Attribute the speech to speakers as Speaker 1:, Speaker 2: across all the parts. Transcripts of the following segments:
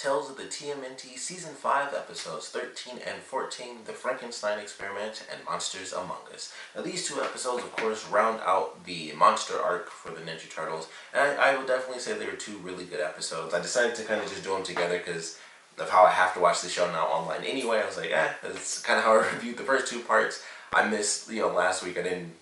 Speaker 1: tells of the TMNT Season 5 episodes 13 and 14, The Frankenstein Experiment and Monsters Among Us. Now these two episodes, of course, round out the monster arc for the Ninja Turtles, and I would definitely say they were two really good episodes. I decided to kind of just do them together because of how I have to watch the show now online anyway. I was like, that's kind of how I reviewed the first two parts. I missed, last week I didn't,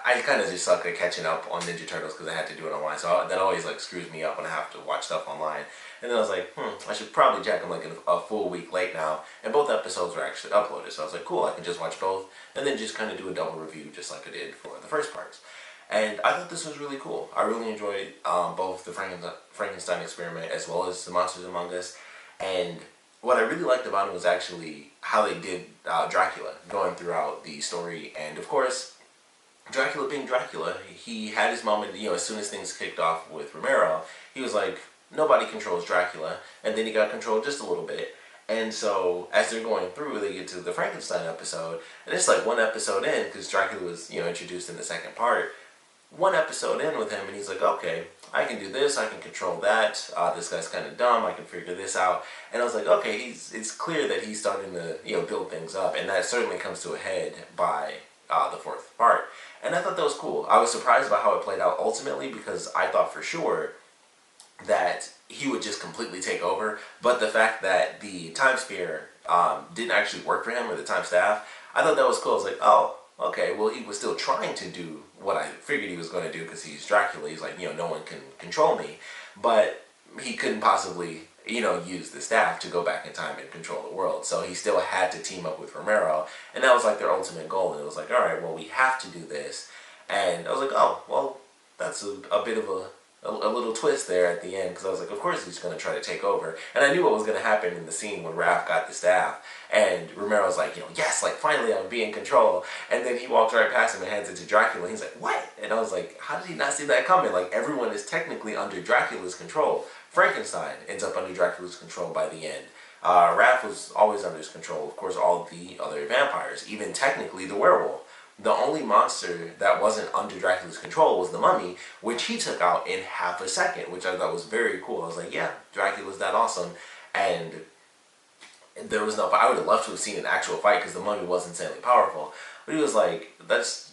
Speaker 1: I kind of just suck at catching up on Ninja Turtles because I had to do it online. So that always screws me up when I have to watch stuff online. And then I was like, I should probably check them a full week late now. And both episodes were actually uploaded. So I was like, cool, I can just watch both and then just kind of do a double review just like I did for the first parts. And I thought this was really cool. I really enjoyed both the Frankenstein Experiment as well as the Monsters Among Us. And what I really liked about it was actually how they did Dracula going throughout the story. And of course, Dracula being Dracula, he had his moment, as soon as things kicked off with Romero, he was like, nobody controls Dracula, and then he got controlled just a little bit. And so, as they're going through, they get to the Frankenstein episode, and it's like one episode in, because Dracula was, introduced in the second part, one episode in with him, and he's like, okay, I can do this, I can control that, this guy's kind of dumb, I can figure this out. And I was like, okay, it's clear that he's starting to, build things up, and that certainly comes to a head by the fourth part. And I thought that was cool. I was surprised by how it played out ultimately, because I thought for sure that he would just completely take over, but the fact that the time sphere didn't actually work for him, or the time staff, I thought that was cool. I was like, oh, okay, well, he was still trying to do what I figured he was going to do because he's Dracula. He's like, no one can control me, but he couldn't possibly, use the staff to go back in time and control the world. So he still had to team up with Romero, and that was like their ultimate goal. And it was like, all right, well, we have to do this. And I was like, oh, well, that's a bit of a little twist there at the end, because I was like, of course he's going to try to take over. And I knew what was going to happen in the scene when Raph got the staff, and Romero's like, yes, like, finally I'm being in control. And then he walks right past him and hands it to Dracula, and he's like, what? And I was like, how did he not see that coming? Like, everyone is technically under Dracula's control. Frankenstein ends up under Dracula's control by the end. Raph was always under his control, of course, all the other vampires, even technically the werewolf. The only monster that wasn't under Dracula's control was the mummy, which he took out in half a second, which I thought was very cool. I was like, yeah, Dracula's that awesome. And there was no, I would have loved to have seen an actual fight because the mummy was insanely powerful. But he was like,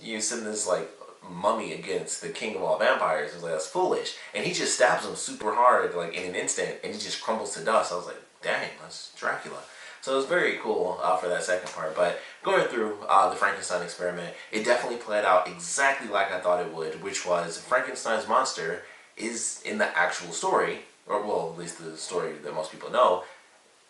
Speaker 1: you send this like mummy against the king of all vampires. I was like, that's foolish. And he just stabs him super hard, like in an instant, and he just crumbles to dust. I was like, dang, that's Dracula. So it was very cool for that second part. But going through the Frankenstein experiment, it definitely played out exactly like I thought it would, which was Frankenstein's monster is in the actual story, or well, at least the story that most people know,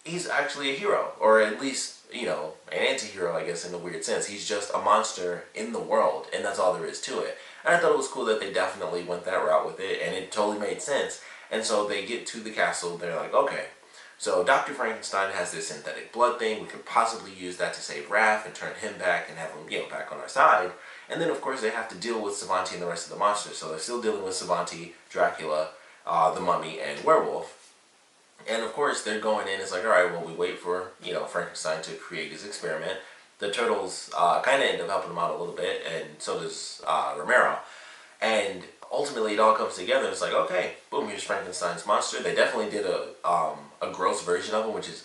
Speaker 1: he's actually a hero, or at least, an anti-hero, I guess, in a weird sense. He's just a monster in the world, and that's all there is to it. And I thought it was cool that they definitely went that route with it, and it totally made sense. And so they get to the castle, they're like, okay, so Dr. Frankenstein has this synthetic blood thing. We could possibly use that to save Raph and turn him back and have him, back on our side. And then, of course, they have to deal with Savanti and the rest of the monsters. So they're still dealing with Savanti, Dracula, the Mummy, and Werewolf. And, of course, they're going in. It's like, all right, well, we wait for, Frankenstein to create his experiment. The Turtles kind of end up helping him out a little bit, and so does Romero. And ultimately, it all comes together. It's like, okay, boom, here's Frankenstein's monster. They definitely did a gross version of him, which is,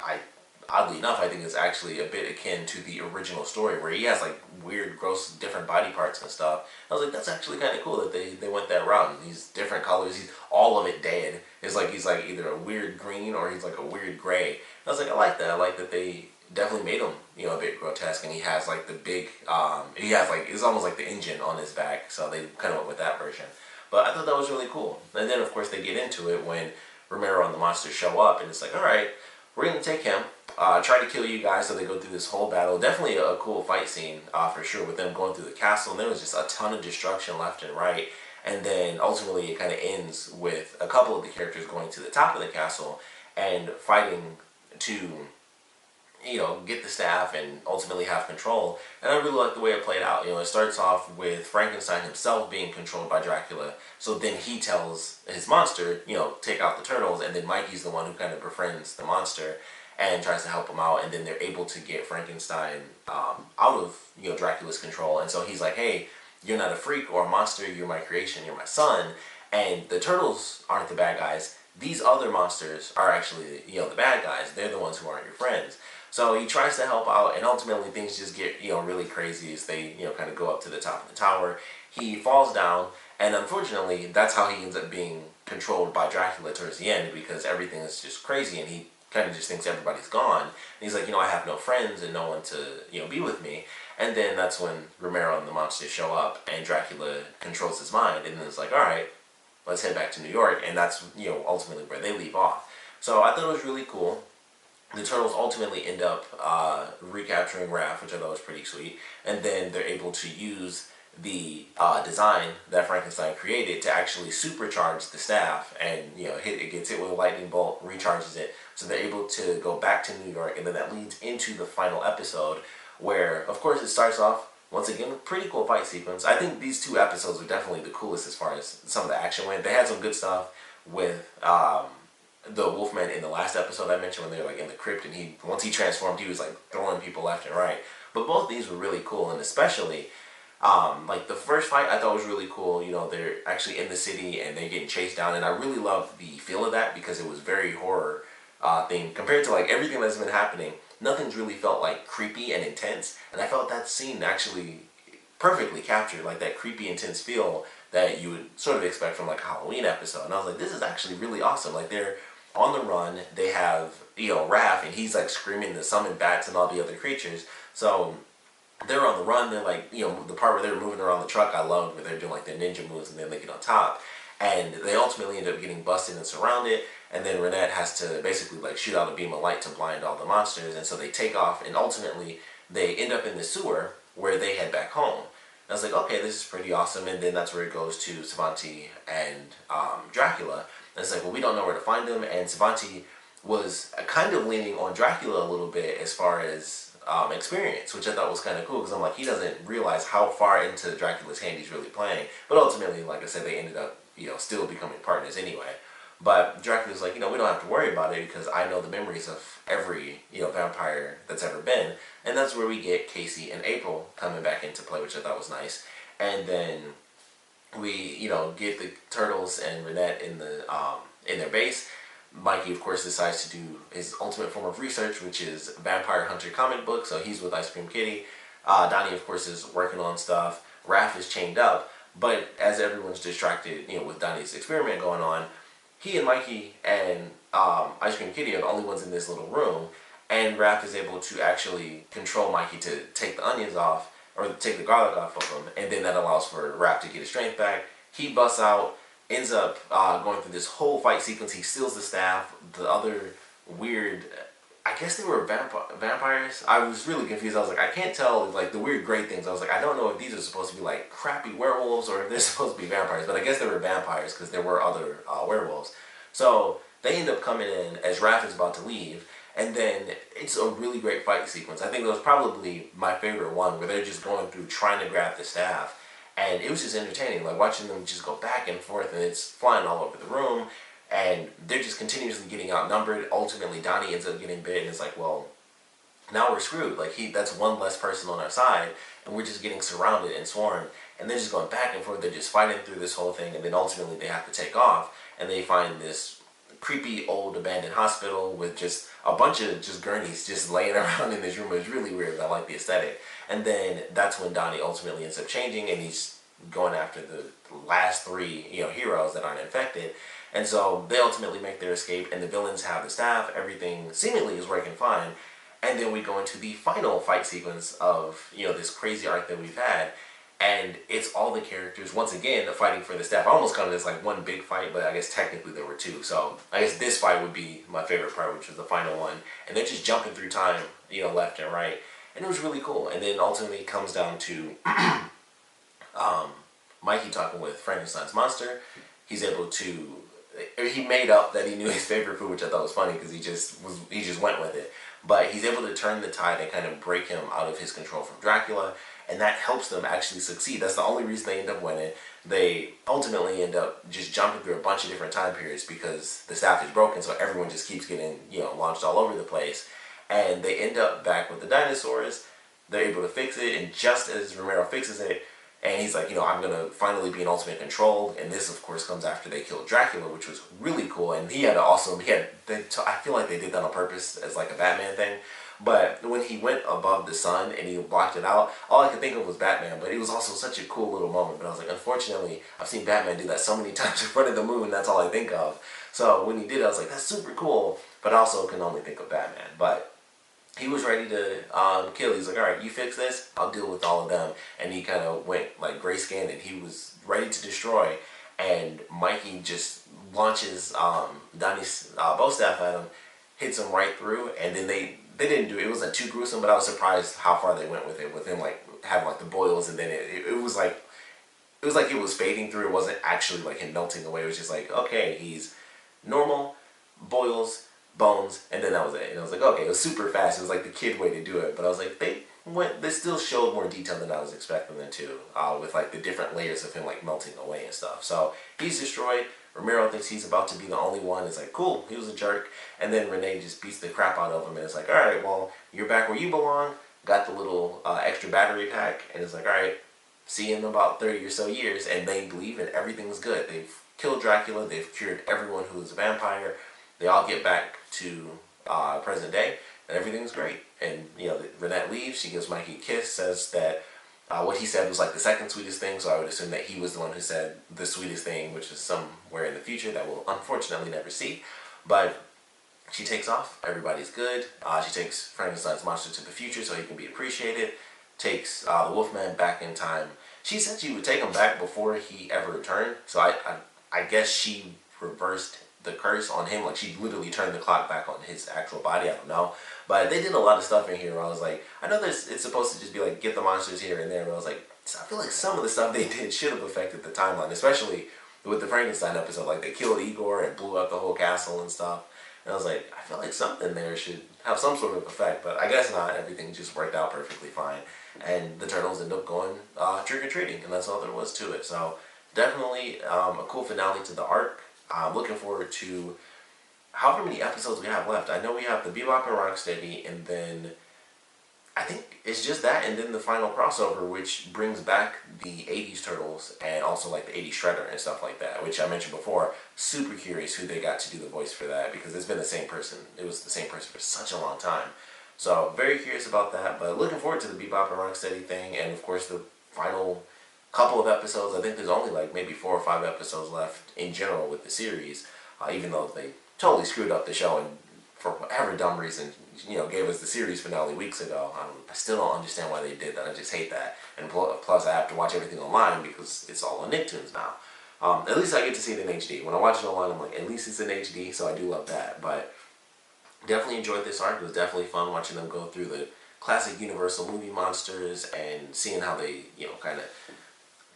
Speaker 1: oddly enough, I think it's actually a bit akin to the original story, where he has like weird, gross, different body parts and stuff. I was like, that's actually kind of cool that they went that route. And these different colors, he's all of it dead. It's like he's like either a weird green or he's like a weird gray. And I was like, I like that. I like that they definitely made him, a bit grotesque, and he has like the big, he has like, it's almost like the engine on his back, so they kind of went with that version. But I thought that was really cool. And then, of course, they get into it when Romero and the monsters show up, and it's like, all right, we're going to take him, try to kill you guys. So they go through this whole battle. Definitely a cool fight scene, for sure, with them going through the castle, and there was just a ton of destruction left and right. And then, ultimately, it kind of ends with a couple of the characters going to the top of the castle and fighting to, get the staff and ultimately have control. And I really like the way it played out. It starts off with Frankenstein himself being controlled by Dracula. So then he tells his monster, take out the turtles, and then Mikey's the one who kind of befriends the monster and tries to help him out. And then they're able to get Frankenstein out of, Dracula's control. And so he's like, hey, you're not a freak or a monster, you're my creation, you're my son. And the turtles aren't the bad guys. these other monsters are actually, the bad guys. They're the ones who aren't your friends. So he tries to help out, and ultimately things just get, really crazy as they, kind of go up to the top of the tower. He falls down, and unfortunately, that's how he ends up being controlled by Dracula towards the end, because everything is just crazy, and he kind of just thinks everybody's gone. And he's like, I have no friends and no one to, be with me. And then that's when Romero and the monsters show up, and Dracula controls his mind, and then it's like, all right, let's head back to New York, and that's, ultimately where they leave off. So I thought it was really cool. The Turtles ultimately end up recapturing Raph, which I thought was pretty sweet, and then they're able to use the design that Frankenstein created to actually supercharge the staff, and it gets hit with a lightning bolt, recharges it, so they're able to go back to New York, and then that leads into the final episode, where of course it starts off once again with a pretty cool fight sequence. I think these two episodes were definitely the coolest as far as some of the action went. They had some good stuff with the Wolfman in the last episode I mentioned, when they were like in the crypt, and once he transformed, he was like throwing people left and right. But both of these were really cool, and especially like the first fight I thought was really cool. They're actually in the city and they're getting chased down, and I really love the feel of that because it was very horror thing compared to like everything that's been happening. Nothing's really felt like creepy and intense, and I felt that scene actually perfectly captured like that creepy, intense feel that you would sort of expect from like a Halloween episode. And I was like, this is actually really awesome. Like, they're on the run, they have, Raph, and he's like screaming to summon bats and all the other creatures. So they're on the run, they're like, the part where they're moving around the truck, I loved, where they're doing like their ninja moves and then they get on top. And they ultimately end up getting busted and surrounded, and then Renet has to basically like shoot out a beam of light to blind all the monsters, and so they take off, and ultimately they end up in the sewer where they head back home. And I was like, okay, this is pretty awesome, and then that's where it goes to Savanti and Dracula. And it's like, well, we don't know where to find them, and Savanti was kind of leaning on Dracula a little bit as far as experience, which I thought was kind of cool, because I'm like, he doesn't realize how far into Dracula's hand he's really playing. But ultimately, like I said, they ended up, still becoming partners anyway. But Dracula's like, we don't have to worry about it because I know the memories of every, vampire that's ever been. And that's where we get Casey and April coming back into play, which I thought was nice. And then we, get the Turtles and Renet in their base. Mikey, of course, decides to do his ultimate form of research, which is Vampire Hunter comic book, so he's with Ice Cream Kitty. Donnie, of course, is working on stuff. Raph is chained up, but as everyone's distracted, with Donnie's experiment going on, he and Mikey and Ice Cream Kitty are the only ones in this little room, and Raph is able to actually control Mikey to take the onions off, or take the garlic off of him, and then that allows for Raph to get his strength back. He busts out, ends up going through this whole fight sequence. He steals the staff. The other weird, I guess they were vampires. I was really confused. I was like, I can't tell, like, the weird gray things. I was like, I don't know if these are supposed to be like crappy werewolves or if they're supposed to be vampires, but I guess they were vampires because there were other werewolves. So they end up coming in as Raph is about to leave, and then it's a really great fight sequence. I think it was probably my favorite one, where they're just going through trying to grab the staff. And it was just entertaining, like watching them just go back and forth, and it's flying all over the room, and they're just continuously getting outnumbered. Ultimately, Donnie ends up getting bit, and it's like, well, now we're screwed. Like, that's one less person on our side, and we're just getting surrounded and swarmed, and they're just going back and forth. They're just fighting through this whole thing, and then ultimately they have to take off, and they find this creepy old abandoned hospital with just a bunch of just gurneys just laying around in this room. It was really weird. I like the aesthetic. And then that's when Donnie ultimately ends up changing, and he's going after the last three, heroes that aren't infected. And so they ultimately make their escape, and the villains have the staff. Everything seemingly is working fine. And then we go into the final fight sequence of, this crazy arc that we've had. And it's all the characters, once again, fighting for the staff. I almost counted it as like one big fight, but I guess technically there were two. So I guess this fight would be my favorite part, which was the final one. And they're just jumping through time, left and right. And it was really cool. And then ultimately it comes down to Mikey talking with Frankenstein's monster. He's able to, he made up that he knew his favorite food, which I thought was funny because he just went with it. But he's able to turn the tide and kind of break him out of his control from Dracula. And that helps them actually succeed. That's the only reason they end up winning. They ultimately end up just jumping through a bunch of different time periods because the staff is broken, so everyone just keeps getting, launched all over the place. And they end up back with the dinosaurs. They're able to fix it, and just as Romero fixes it, And he's like, I'm gonna finally be in ultimate control. And this, of course, comes after they killed Dracula, which was really cool. And he had to also, I feel like they did that on purpose as like a Batman thing. But when he went above the sun and he blocked it out, all I could think of was Batman. But it was also such a cool little moment. But I was like, unfortunately, I've seen Batman do that so many times in front of the moon. That's all I think of. So when he did it, I was like, that's super cool. But I also can only think of Batman. But he was ready to kill. He's like, all right, you fix this, I'll deal with all of them. And he kind of went like grayscanned, and he was ready to destroy. And Mikey just launches Donnie's bow staff at him, hits him right through. And then they didn't do it. It wasn't too gruesome, but I was surprised how far they went with it. With him like having like the boils, and then it was like it was fading through. It wasn't actually like him melting away. It was just like, okay, he's normal, boils, bones, and then that was it. And I was like, okay, it was super fast. It was like the kid way to do it. But I was like, they still showed more detail than I was expecting them to, with like the different layers of him like melting away and stuff. So he's destroyed. Ramiro thinks he's about to be the only one. It's like, cool, he was a jerk. And then Renet just beats the crap out of him, and it's like, all right, well, you're back where you belong. Got the little extra battery pack, and it's like, all right, see you in about 30 or so years. And they leave, and everything's good. They've killed Dracula. They've cured everyone who is a vampire. They all get back to present day, and everything's great. And Renet leaves. She gives Mikey a kiss. Says that what he said was like the second sweetest thing. So I would assume that he was the one who said the sweetest thing, which is somewhere in the future that we'll unfortunately never see. But she takes off. Everybody's good. She takes Frankenstein's monster to the future so he can be appreciated. Takes the Wolfman back in time. She said she would take him back before he ever returned. So I guess she reversed the curse on him. Like, she literally turned the clock back on his actual body. I don't know. But they did a lot of stuff in here where I was like, I know it's supposed to just be like, get the monsters here and there, but I was like, I feel like some of the stuff they did should have affected the timeline, especially with the Frankenstein episode. Like, they killed Igor and blew up the whole castle and stuff. And I was like, I feel like something there should have some sort of effect, but I guess not. Everything just worked out perfectly fine. And the turtles end up going trick-or-treating, and that's all there was to it. So definitely a cool finale to the arc. I'm looking forward to however many episodes we have left. I know we have the Bebop and Rocksteady, and then I think it's just that, and then the final crossover, which brings back the 80s Turtles and also like the 80s Shredder and stuff like that, which I mentioned before. Super curious who they got to do the voice for that, because it's been the same person. It was the same person for such a long time. So very curious about that, but looking forward to the Bebop and Rocksteady thing, and of course the final couple of episodes. I think there's only like maybe 4 or 5 episodes left in general with the series, even though they totally screwed up the show and for whatever dumb reason, gave us the series finale weeks ago. I still don't understand why they did that. I just hate that. And plus I have to watch everything online because it's all on Nicktoons now. At least I get to see it in HD. When I watch it online, I'm like, at least it's in HD, so I do love that. But definitely enjoyed this arc. It was definitely fun watching them go through the classic Universal movie monsters and seeing how they, kind of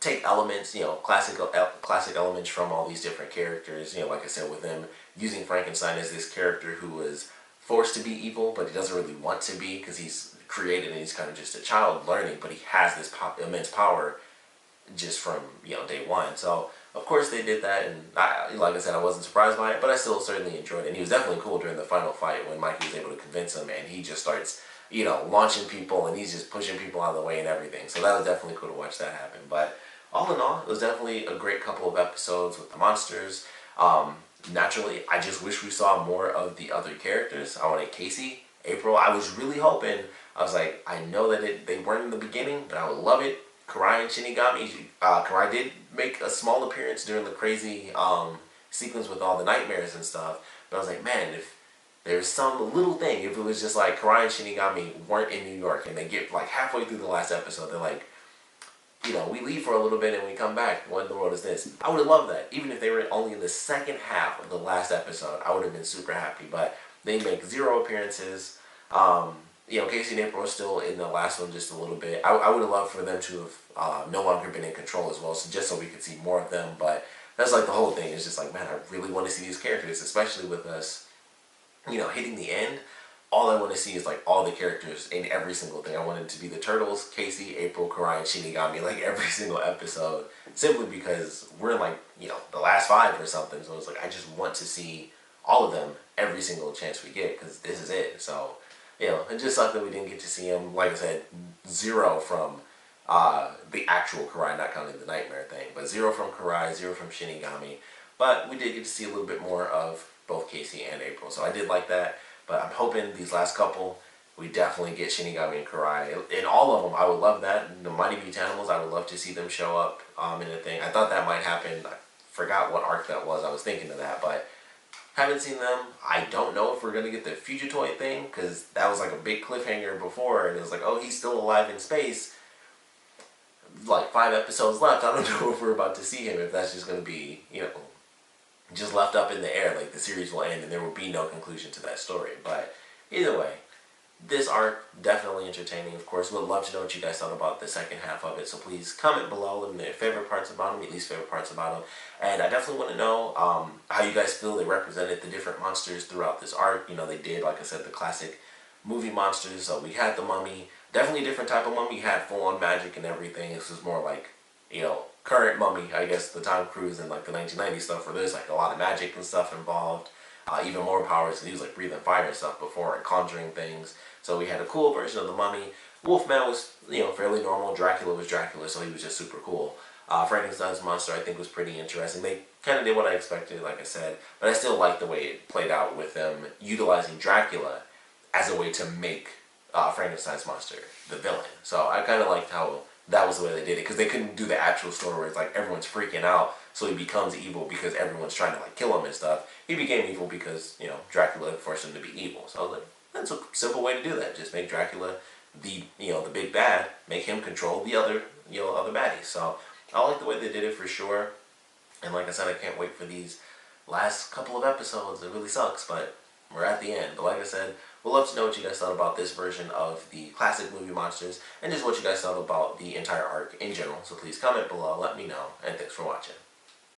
Speaker 1: take elements, classic elements from all these different characters. Like I said, with them using Frankenstein as this character who was forced to be evil, but he doesn't really want to be because he's created and he's kind of just a child learning, but he has this immense power just from day one. So of course they did that, and like I said, I wasn't surprised by it, but I still certainly enjoyed it. And he was definitely cool during the final fight when Mikey was able to convince him, and he just starts launching people, and he's just pushing people out of the way and everything. So that was definitely cool to watch that happen. But all in all, it was definitely a great couple of episodes with the monsters. Naturally, I just wish we saw more of the other characters. I wanted Casey, April. I was really hoping. I was like, I know that they weren't in the beginning, but I would love it. Karai and Shinigami. Karai did make a small appearance during the crazy sequence with all the nightmares and stuff. But I was like, man, if there's some little thing, if it was just like Karai and Shinigami weren't in New York and they get like halfway through the last episode, they're like, we leave for a little bit and we come back. What in the world is this? I would have loved that. Even if they were only in the second half of the last episode, I would have been super happy. But they make 0 appearances. Casey and April are still in the last one just a little bit. I would have loved for them to have no longer been in control as well, so just so we could see more of them. But that's like the whole thing. It's just like, man, I really want to see these characters, especially with us, hitting the end. All I want to see is like all the characters in every single thing. I want it to be the Turtles, Casey, April, Karai, and Shinigami, like every single episode, simply because we're in like, the last 5 or something. So it's like, I just want to see all of them every single chance we get, because this is it. So, it just sucked that we didn't get to see him. Like I said, 0 from The actual Karai, not counting the nightmare thing. But 0 from Karai, 0 from Shinigami. But we did get to see a little bit more of both Casey and April, so I did like that. But I'm hoping these last couple, we definitely get Shinigami and Karai. In all of them, I would love that. The Mighty Butanimals, I would love to see them show up in a thing. I thought that might happen. I forgot what arc that was. I was thinking of that, but haven't seen them. I don't know if we're going to get the Fugitoid thing, because that was like a big cliffhanger before, and it was like, oh, he's still alive in space. Like 5 episodes left. I don't know if we're about to see him, if that's just going to be, just left up in the air, like the series will end and there will be no conclusion to that story. But either way, this arc, definitely entertaining. Of course, we'd love to know what you guys thought about the second half of it, so please comment below, let me know your favorite parts about them, your least favorite parts about them. And I definitely want to know how you guys feel they represented the different monsters throughout this arc. They did, like I said, the classic movie monsters. So we had the mummy, definitely a different type of mummy, had full-on magic and everything. This was more like, current mummy, I guess, the Tom Cruise and like the 1990s stuff, where there's like a lot of magic and stuff involved. Even more powers, because he was like breathing fire and stuff before and conjuring things. So we had a cool version of the mummy. Wolfman was, fairly normal. Dracula was Dracula, so he was just super cool. Frankenstein's monster, I think, was pretty interesting. They kind of did what I expected, like I said, but I still like the way it played out with them utilizing Dracula as a way to make Frankenstein's monster the villain. So I kind of liked how that was the way they did it, because they couldn't do the actual story where it's like everyone's freaking out, so he becomes evil because everyone's trying to like kill him and stuff. He became evil because, Dracula forced him to be evil. So I was like, that's a simple way to do that. Just make Dracula the big bad, make him control the other other baddies. So I like the way they did it for sure. And like I said, I can't wait for these last couple of episodes. It really sucks, but we're at the end. But like I said, we'd love to know what you guys thought about this version of the classic movie monsters, and just what you guys thought about the entire arc in general. So please comment below, let me know, and thanks for watching.